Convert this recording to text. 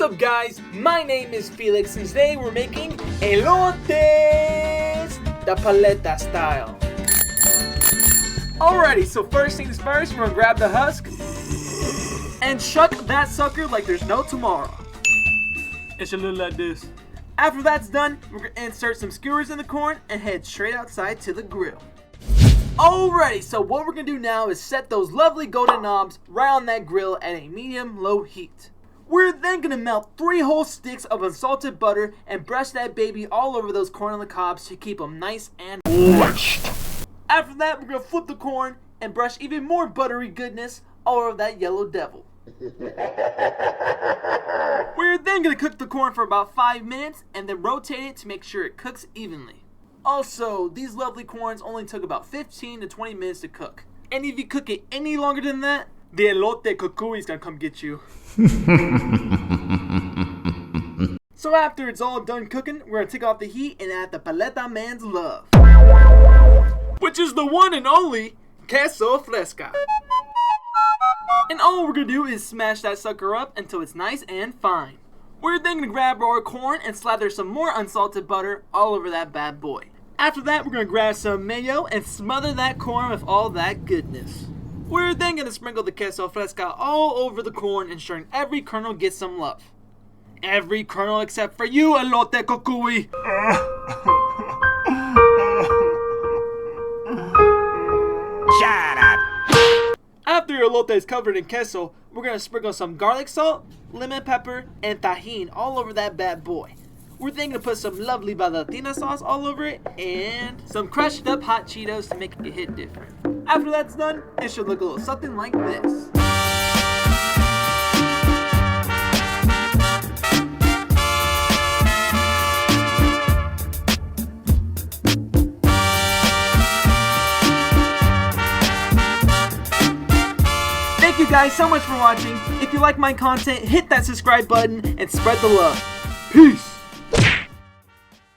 up guys, my name is Felix and today we're making Elotes, the paleta style. Alrighty, so first things first, we're gonna grab the husk and shuck that sucker like there's no tomorrow. It should look like this. After that's done, we're gonna insert some skewers in the corn and head straight outside to the grill. Alrighty, so what we're gonna do now is set those lovely golden knobs right on that grill at a medium-low heat. We're then gonna melt 3 whole sticks of unsalted butter and brush that baby all over those corn on the cobs to keep them nice and moist. After that, we're gonna flip the corn and brush even more buttery goodness all over that yellow devil. We're then gonna cook the corn for about 5 minutes and then rotate it to make sure it cooks evenly. Also, these lovely corns only took about 15 to 20 minutes to cook. And if you cook it any longer than that, the elote cucuy is gonna come get you. So after it's all done cooking, we're gonna take off the heat and add the paleta man's love, which is the one and only Queso Fresca. And all we're gonna do is smash that sucker up until it's nice and fine. We're then gonna grab our corn and slather some more unsalted butter all over that bad boy. After that, we're gonna grab some mayo and smother that corn with all that goodness. We're then gonna sprinkle the Queso Fresca all over the corn, ensuring every kernel gets some love. Every kernel except for you, elote cucuy. Shut up! After your elote is covered in queso, we're gonna sprinkle some garlic salt, lemon pepper, and Tajin all over that bad boy. We're then gonna put some lovely Valentina sauce all over it and some crushed up hot Cheetos to make it hit different. After that's done, it should look a little something like this. Thank you guys so much for watching. If you like my content, hit that subscribe button and spread the love. Peace!